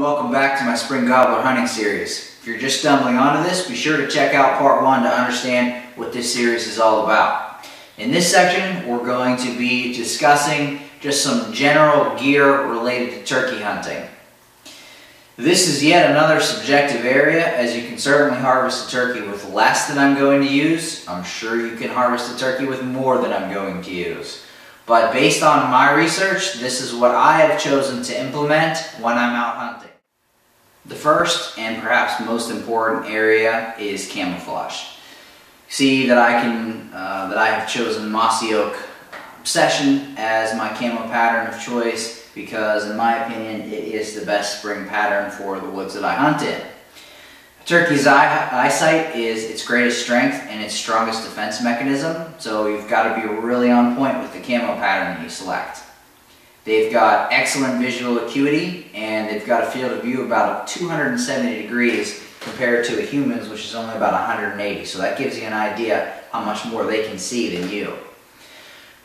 welcome back to my spring gobbler hunting series. If you're just stumbling onto this, be sure to check out part 1 to understand what this series is all about. In this section, we're going to be discussing just some general gear related to turkey hunting. This is yet another subjective area, as you can certainly harvest a turkey with less than I'm going to use. I'm sure you can harvest a turkey with more than I'm going to use. But based on my research, this is what I have chosen to implement when I'm out hunting. The first and perhaps most important area is camouflage. See that I have chosen mossy oak obsession as my camo pattern of choice because, in my opinion, it is the best spring pattern for the woods that I hunt in. A turkey's eyesight is its greatest strength and its strongest defense mechanism, so you've got to be really on point with the camo pattern that you select. They've got excellent visual acuity, and they've got a field of view about 270 degrees compared to a human's, which is only about 180, so that gives you an idea how much more they can see than you.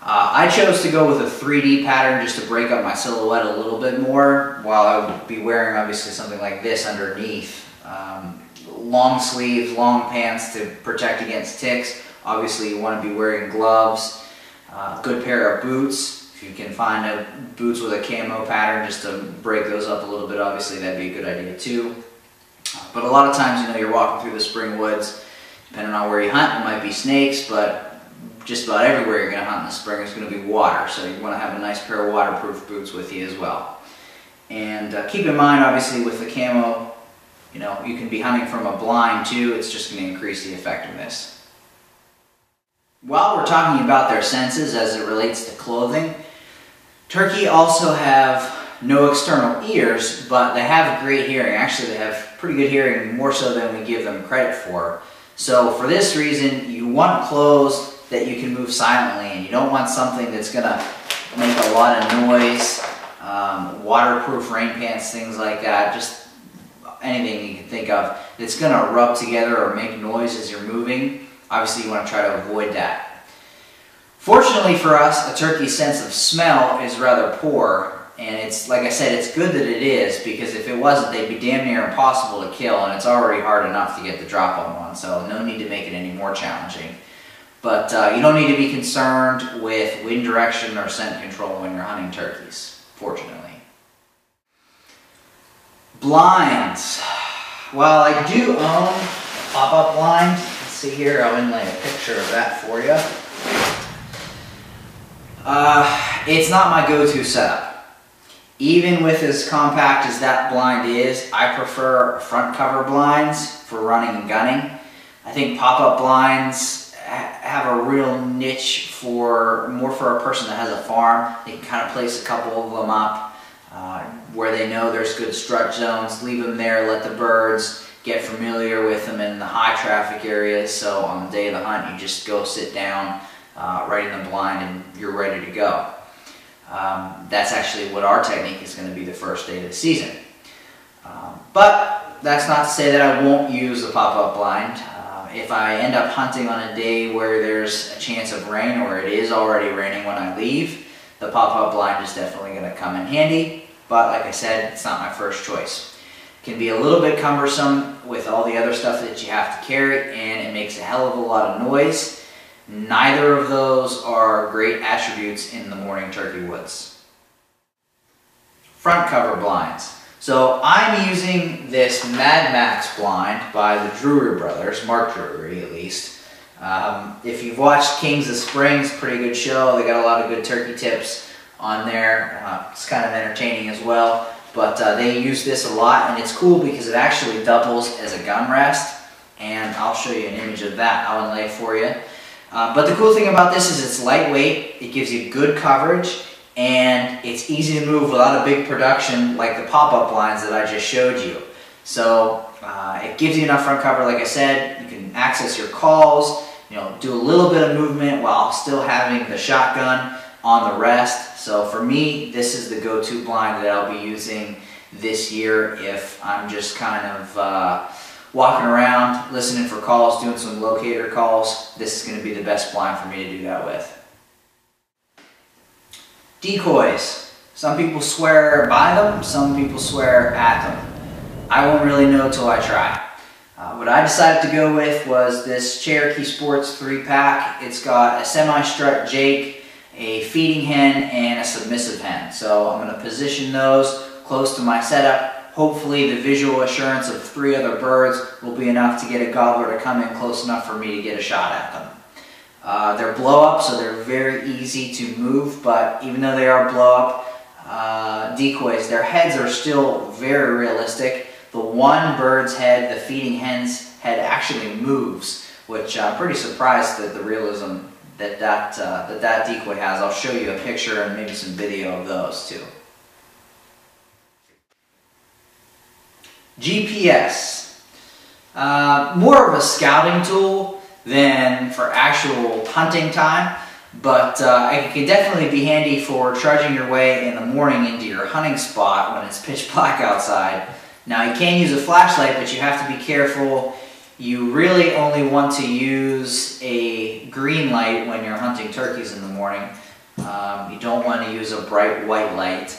I chose to go with a 3D pattern just to break up my silhouette a little bit more, while I would be wearing obviously something like this underneath. Long sleeves, long pants to protect against ticks. Obviously you want to be wearing gloves, a good pair of boots. If you can find boots with a camo pattern just to break those up a little bit, obviously that'd be a good idea too. But a lot of times, you're walking through the spring woods, depending on where you hunt, it might be snakes, but just about everywhere you're going to hunt in the spring is going to be water, so you want to have a nice pair of waterproof boots with you as well. And keep in mind, obviously, with the camo, you can be hunting from a blind too. It's just going to increase the effectiveness. While we're talking about their senses as it relates to clothing, turkey also have no external ears, but they have great hearing. Actually, they have pretty good hearing, more so than we give them credit for. So for this reason, you want clothes that you can move silently, and you don't want something that's going to make a lot of noise. Waterproof rain pants, things like that, just anything you can think of that's going to rub together or make noise as you're moving. Obviously you want to try to avoid that. Fortunately for us, a turkey's sense of smell is rather poor, and it's, like I said, it's good that it is, because if it wasn't, they'd be damn near impossible to kill, and it's already hard enough to get the drop on one, so no need to make it any more challenging. But you don't need to be concerned with wind direction or scent control when you're hunting turkeys, fortunately. Blinds. Well, I do own a pop-up blind. Let's see here, I'll inlay a picture of that for you. It's not my go-to setup. Even with as compact as that blind is, I prefer front cover blinds for running and gunning. I think pop-up blinds have a real niche more for a person that has a farm. They can kind of place a couple of them up where they know there's good strut zones, leave them there, let the birds get familiar with them in the high traffic areas, so on the day of the hunt you just go sit down right in the blind and you're ready to go. That's actually what our technique is going to be the first day of the season. But that's not to say that I won't use the pop-up blind. If I end up hunting on a day where there's a chance of rain, or it is already raining when I leave, the pop-up blind is definitely going to come in handy. But like I said, it's not my first choice. It can be a little bit cumbersome with all the other stuff that you have to carry, and it makes a hell of a lot of noise. Neither of those are great attributes in the morning turkey woods. Front cover blinds. So I'm using this Mad Max blind by the Drury brothers, Mark Drury at least. If you've watched Kings of Springs, pretty good show. They got a lot of good turkey tips on there. It's kind of entertaining as well. But they use this a lot, and it's cool because it actually doubles as a gun rest. And I'll show you an image of that I'll inlay for you. But the cool thing about this is it's lightweight, it gives you good coverage, and it's easy to move without a big production like the pop-up blinds that I just showed you. So it gives you enough front cover, like I said. You can access your calls, do a little bit of movement while still having the shotgun on the rest. So for me, this is the go-to blind that I'll be using this year if I'm just kind of walking around, listening for calls, doing some locator calls. This is going to be the best blind for me to do that with. Decoys. Some people swear by them, some people swear at them. I won't really know till I try. What I decided to go with was this Cherokee Sports 3-pack. It's got a semi-strut Jake, a feeding hen, and a submissive hen. So I'm going to position those close to my setup. Hopefully the visual assurance of 3 other birds will be enough to get a gobbler to come in close enough for me to get a shot at them. They're blow up, so they're very easy to move, but even though they are blow up decoys, their heads are still very realistic. The one bird's head, the feeding hen's head, actually moves, which I'm pretty surprised at the realism that that decoy has. I'll show you a picture and maybe some video of those too. GPS. More of a scouting tool than for actual hunting time, but it can definitely be handy for trudging your way in the morning into your hunting spot when it's pitch black outside. Now you can use a flashlight, but you have to be careful. You really only want to use a green light when you're hunting turkeys in the morning. You don't want to use a bright white light.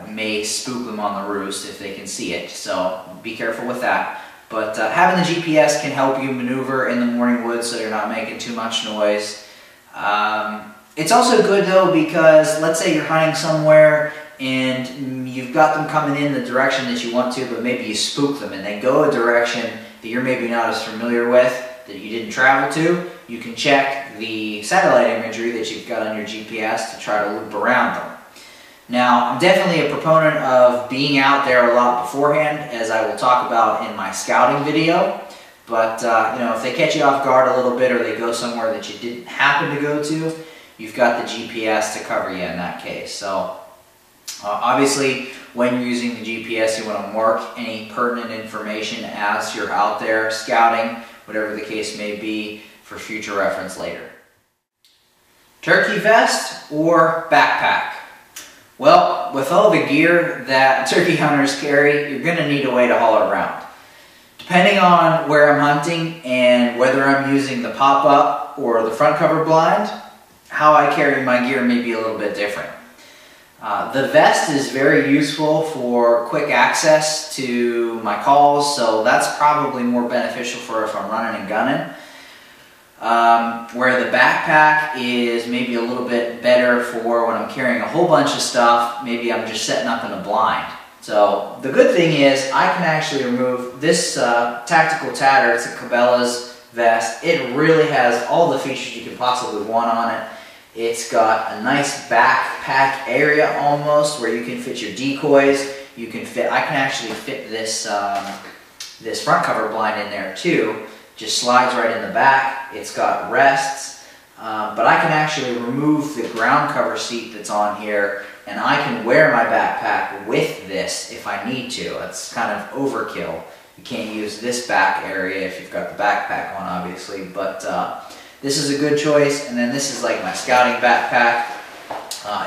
It may spook them on the roost if they can see it, so be careful with that. But having the GPS can help you maneuver in the morning woods so you're not making too much noise. It's also good though because let's say you're hunting somewhere and you've got them coming in the direction that you want to, but maybe you spook them and they go a direction that you're maybe not as familiar with, that you didn't travel to. You can check the satellite imagery that you've got on your GPS to try to loop around them. Now, I'm definitely a proponent of being out there a lot beforehand, as I will talk about in my scouting video. But, you know, if they catch you off guard a little bit or they go somewhere that you didn't happen to go to, you've got the GPS to cover you in that case. So, obviously, when you're using the GPS, you want to mark any pertinent information as you're out there scouting, whatever the case may be, for future reference later. Turkey vest or backpack? Well, with all the gear that turkey hunters carry, you're going to need a way to haul it around. Depending on where I'm hunting and whether I'm using the pop-up or the front cover blind, how I carry my gear may be a little bit different. The vest is very useful for quick access to my calls, so that's probably more beneficial for if I'm running and gunning. Where the backpack is maybe a little bit better for when I'm carrying a whole bunch of stuff, maybe I'm just setting up in a blind. So the good thing is I can actually remove this tactical tatter. It's a Cabela's vest. It really has all the features you could possibly want on it. It's got a nice backpack area almost where you can fit your decoys. You can fit, I can actually fit this, this front cover blind in there too. Just slides right in the back. It's got rests, but I can actually remove the ground cover seat that's on here, and I can wear my backpack with this if I need to. It's kind of overkill. You can't use this back area if you've got the backpack on, obviously, but this is a good choice. And then this is like my scouting backpack.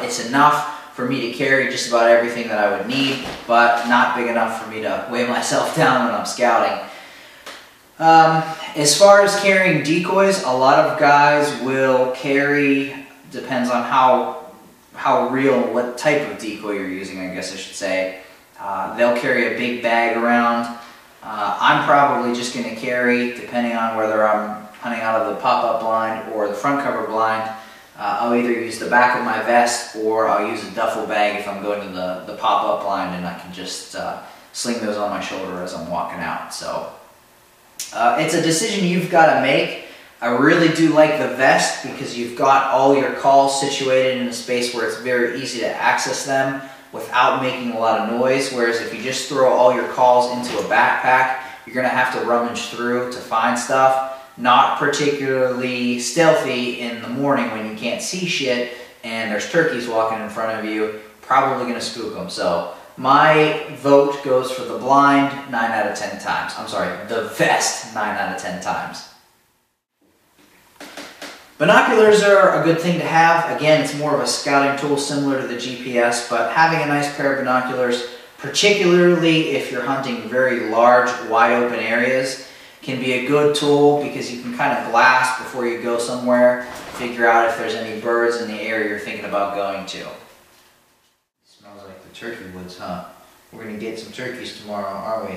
It's enough for me to carry just about everything that I would need, but not big enough for me to weigh myself down when I'm scouting. As far as carrying decoys, a lot of guys will carry, depends on how real, what type of decoy you're using, I guess I should say. They'll carry a big bag around. I'm probably just going to carry, depending on whether I'm hunting out of the pop-up blind or the front cover blind, I'll either use the back of my vest or I'll use a duffel bag if I'm going to the pop-up blind, and I can just sling those on my shoulder as I'm walking out. So it's a decision you've got to make. I really do like the vest because you've got all your calls situated in a space where it's very easy to access them without making a lot of noise, whereas if you just throw all your calls into a backpack, you're going to have to rummage through to find stuff. Not particularly stealthy in the morning when you can't see shit and there's turkeys walking in front of you, probably going to spook them. So my vote goes for the blind 9 out of 10 times. I'm sorry, the vest 9 out of 10 times. Binoculars are a good thing to have. Again, it's more of a scouting tool similar to the GPS, but having a nice pair of binoculars, particularly if you're hunting very large, wide open areas, can be a good tool because you can kind of glass before you go somewhere, figure out if there's any birds in the area you're thinking about going to. Smells like the turkey woods, huh? We're going to get some turkeys tomorrow, aren't we?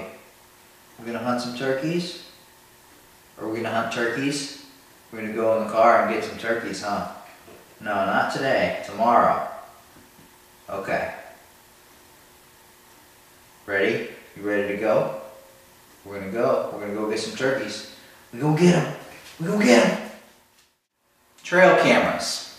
We're going to hunt some turkeys? Or we're going to hunt turkeys? We're going to go in the car and get some turkeys, huh? No, not today. Tomorrow. Okay. Ready? You ready to go? We're going to go. We're going to go get some turkeys. We're going to get them. We're going to get them. Trail cameras.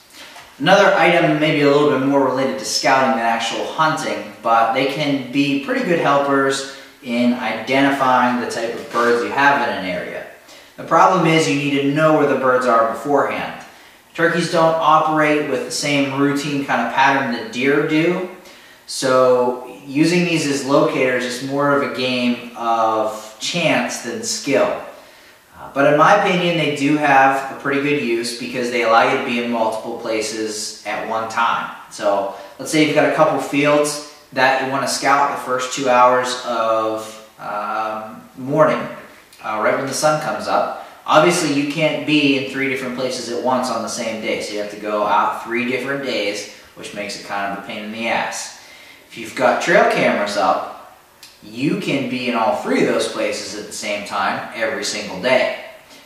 Another item maybe a little bit more related to scouting than actual hunting, but they can be pretty good helpers in identifying the type of birds you have in an area. The problem is you need to know where the birds are beforehand. Turkeys don't operate with the same routine kind of pattern that deer do, so using these as locators is more of a game of chance than skill. But in my opinion, they do have a pretty good use because they allow you to be in multiple places at one time. So let's say you've got a couple fields that you want to scout the first 2 hours of morning, right when the sun comes up. Obviously, you can't be in 3 different places at once on the same day, so you have to go out 3 different days, which makes it kind of a pain in the ass. If you've got trail cameras up, you can be in all 3 of those places at the same time every single day.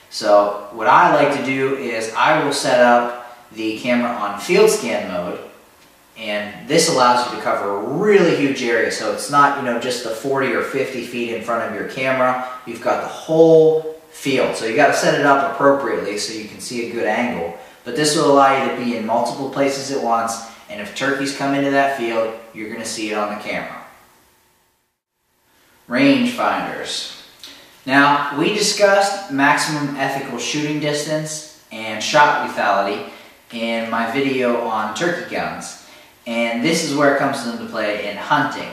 So what I like to do is I will set up the camera on field scan mode, and this allows you to cover a really huge area. So it's not, just the 40 or 50 feet in front of your camera. You've got the whole field. So you got to set it up appropriately so you can see a good angle. But this will allow you to be in multiple places at once, and if turkeys come into that field, you're going to see it on the camera. Rangefinders. Now, we discussed maximum ethical shooting distance and shot lethality in my video on turkey guns, and this is where it comes into play in hunting.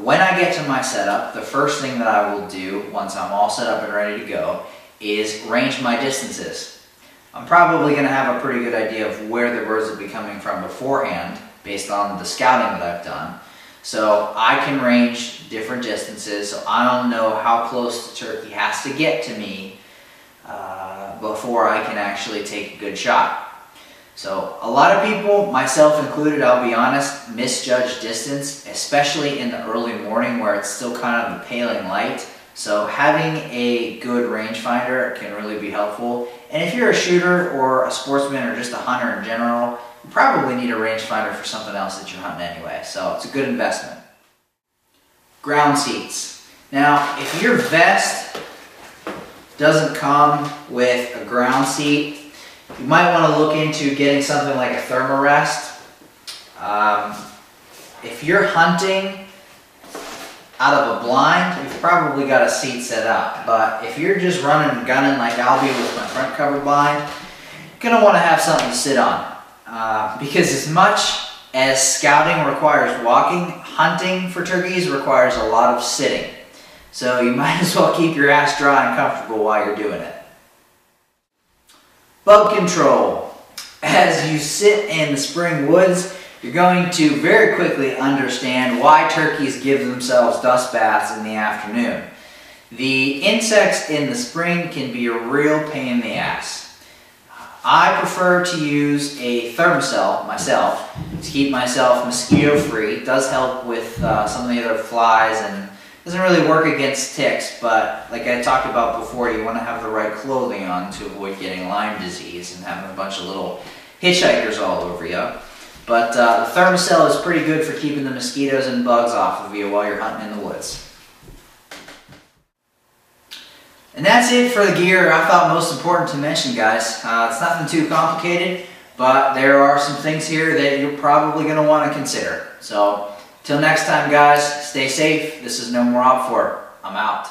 When I get to my setup, the first thing that I will do once I'm all set up and ready to go is range my distances. I'm probably going to have a pretty good idea of where the birds will be coming from beforehand based on the scouting that I've done. So I can range different distances, so I don't know how close the turkey has to get to me before I can actually take a good shot. So a lot of people, myself included, I'll be honest, misjudge distance, especially in the early morning where it's still kind of the paling light. So having a good rangefinder can really be helpful. And if you're a shooter or a sportsman or just a hunter in general, you probably need a rangefinder for something else that you're hunting anyway, so it's a good investment. Ground seats. Now, if your vest doesn't come with a ground seat, you might want to look into getting something like a thermarest. If you're hunting out of a blind, you've probably got a seat set up, but if you're just running and gunning like I'll be with my front cover blind, you're going to want to have something to sit on. Because as much as scouting requires walking, hunting for turkeys requires a lot of sitting. So you might as well keep your ass dry and comfortable while you're doing it. Bug control. As you sit in the spring woods, you're going to very quickly understand why turkeys give themselves dust baths in the afternoon. The insects in the spring can be a real pain in the ass. I prefer to use a thermocell myself to keep myself mosquito free. It does help with some of the other flies and doesn't really work against ticks, but like I talked about before, you want to have the right clothing on to avoid getting Lyme disease and having a bunch of little hitchhikers all over you. But the thermocell is pretty good for keeping the mosquitoes and bugs off of you while you're hunting in the woods. And that's it for the gear I thought most important to mention, guys. It's nothing too complicated, but there are some things here that you're probably going to want to consider. So, till next time, guys, stay safe. This is No More Op 4. I'm out.